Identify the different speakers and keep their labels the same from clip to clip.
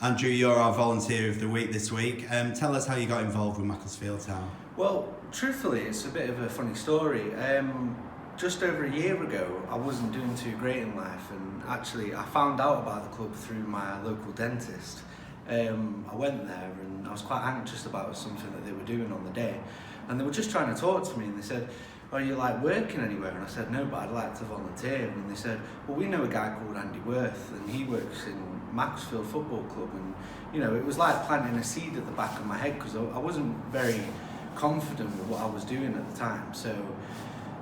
Speaker 1: Andrew, you're our volunteer of the week this week. Tell us how you got involved with Macclesfield Town.
Speaker 2: Well, truthfully, it's a bit of a funny story. Just over a year ago, I wasn't doing too great in life, and actually I found out about the club through my local dentist. I went there and I was quite anxious about something that they were doing on the day, and they were just trying to talk to me, and they said, "Are you like working anywhere?" And I said, "No, but I'd like to volunteer." And they said, "Well, we know a guy called Andy Worth, and he works in Macclesfield Football Club." And it was like planting a seed at the back of my head, because I wasn't very confident with what I was doing at the time. So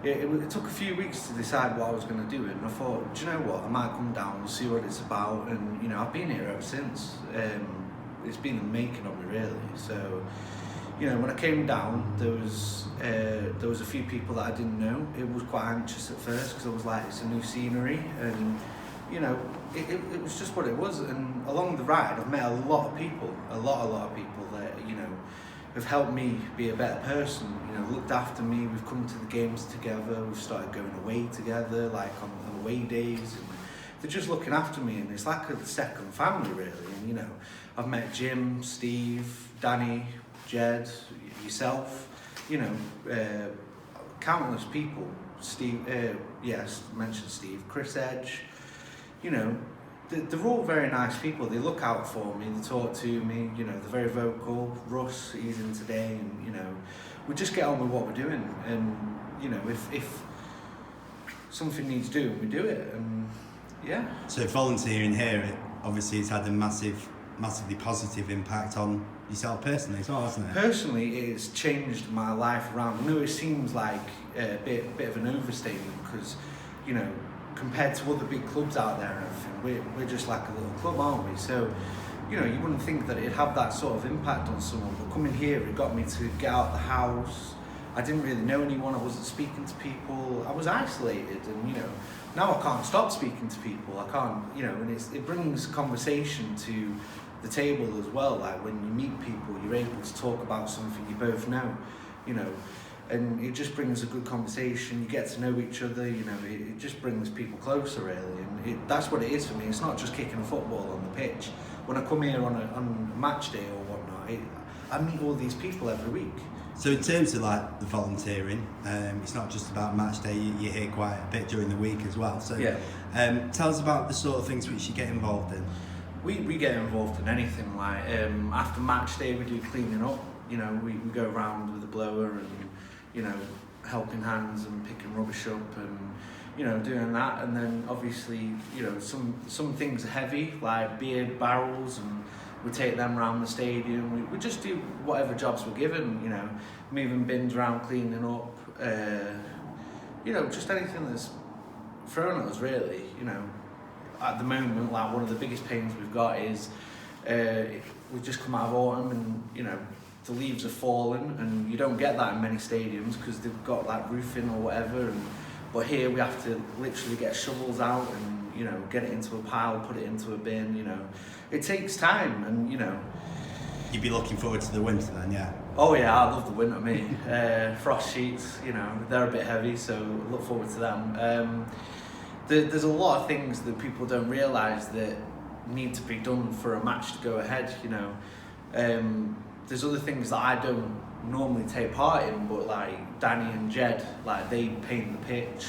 Speaker 2: it took a few weeks to decide what I was going to do, and I thought, do you know what, I might come down and see what it's about. And I've been here ever since. It's been the making of me, really. So when I came down, there was a few people that I didn't know. It was quite anxious at first, because I was like, it's a new scenery, and it was just what it was. And along the ride, I've met a lot of people that have helped me be a better person. Looked after me. We've come to the games together. We've started going away together, like on away days. And they're just looking after me, and it's like a second family, really. And I've met Jim, Steve, Danny, Jed, yourself. Countless people. Steve, yes, mentioned Steve, Chris Edge. They're all very nice people. They look out for me, they talk to me, they're very vocal. Russ, he's in today, and we just get on with what we're doing. And if something needs doing, we do it. And yeah.
Speaker 1: So volunteering here, obviously it's had a massively positive impact on yourself personally as well, hasn't it?
Speaker 2: Personally, it's changed my life around. I know it seems like a bit of an overstatement, because compared to other big clubs out there and everything, we're just like a little club, aren't we? So you wouldn't think that it'd have that sort of impact on someone, but coming here, it got me to get out the house. I didn't really know anyone. I wasn't speaking to people. I was isolated, and now I can't stop speaking to people. I can't, and it brings conversation to the table as well. Like when you meet people, you're able to talk about something you both know, and it just brings a good conversation. You get to know each other. It just brings people closer, really. And that's what it is for me. It's not just kicking a football on the pitch. When I come here on a match day or whatnot, I meet all these people every week.
Speaker 1: So in terms of like the volunteering, it's not just about match day. You're here quite a bit during the week as well. So
Speaker 2: yeah.
Speaker 1: Tell us about the sort of things which you get involved in.
Speaker 2: We get involved in anything. Like after match day, we do cleaning up. We go around with a blower and helping hands and picking rubbish up and doing that. And then obviously some things are heavy, like beer barrels, and we take them around the stadium. We just do whatever jobs we're given. Moving bins around, cleaning up. Just anything that's thrown at us, really. At the moment, like one of the biggest pains we've got is we've just come out of autumn, and the leaves are falling, and you don't get that in many stadiums because they've got like roofing or whatever. But here we have to literally get shovels out and get it into a pile, put it into a bin. It takes time, and
Speaker 1: You'd be looking forward to the winter then, yeah?
Speaker 2: Oh yeah, I love the winter, me. Frost sheets, they're a bit heavy, so I look forward to them. There's a lot of things that people don't realise that need to be done for a match to go ahead. There's other things that I don't normally take part in, but like Danny and Jed, like they paint the pitch.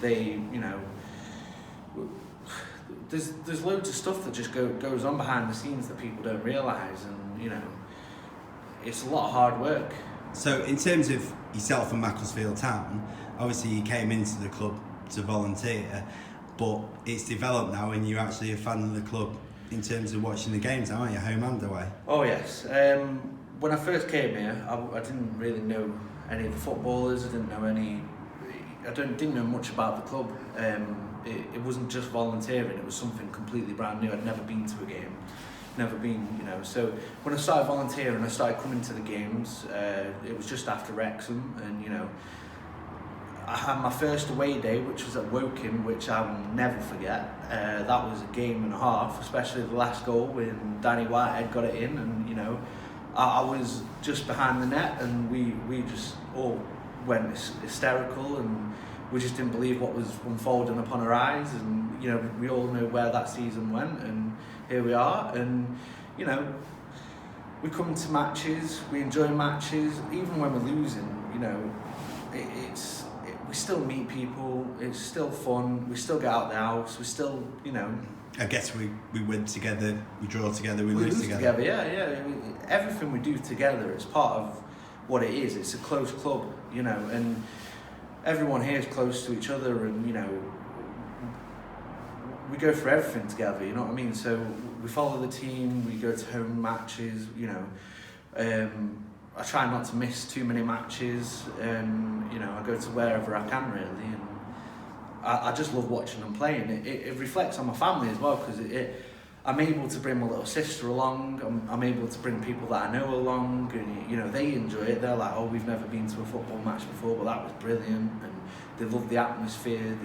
Speaker 2: They, there's loads of stuff that just goes on behind the scenes that people don't realise, and it's a lot of hard work.
Speaker 1: So in terms of yourself and Macclesfield Town, obviously you came into the club to volunteer, but it's developed now and you're actually a fan of the club in terms of watching the games, aren't you, home and away?
Speaker 2: Oh yes. When I first came here, I didn't really know any of the footballers. I didn't know much about the club. It wasn't just volunteering, it was something completely brand new. I'd never been to a game, so when I started volunteering, I started coming to the games. It was just after Wrexham, and I had my first away day, which was at Woking, which I will never forget. That was a game and a half, especially the last goal when Danny Whitehead got it in, and I was just behind the net, and we just all went hysterical, and we just didn't believe what was unfolding upon our eyes. And we all know where that season went, and here we are. And you know, we come to matches, we enjoy matches, even when we're losing, you know, we still meet people, it's still fun, we still get out the house, we still, you know...
Speaker 1: I guess we win together, we draw together, we lose together.
Speaker 2: Yeah. Everything we do together is part of what it is. It's a close club, you know, and everyone here is close to each other, and, you know, we go for everything together, you know what I mean? So we follow the team, we go to home matches, you know. I try not to miss too many matches, you know, I go to wherever I can really, and I just love watching them playing. It reflects on my family as well, because I'm able to bring my little sister along, I'm able to bring people that I know along, and, you know, they enjoy it. They're like, oh, we've never been to a football match before, but that was brilliant, and they love the atmosphere,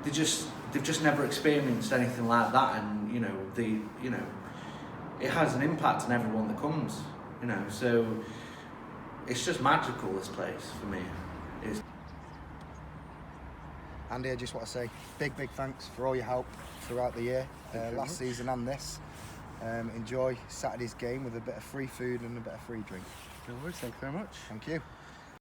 Speaker 2: they've just never experienced anything like that, and, you know, it has an impact on everyone that comes, you know, so it's just magical, this place, for me.
Speaker 3: Andy, I just want to say big thanks for all your help throughout the year, last season and this. Enjoy Saturday's game with a bit of free food and a bit of free drink.
Speaker 2: No worries, thank you very much.
Speaker 3: Thank you.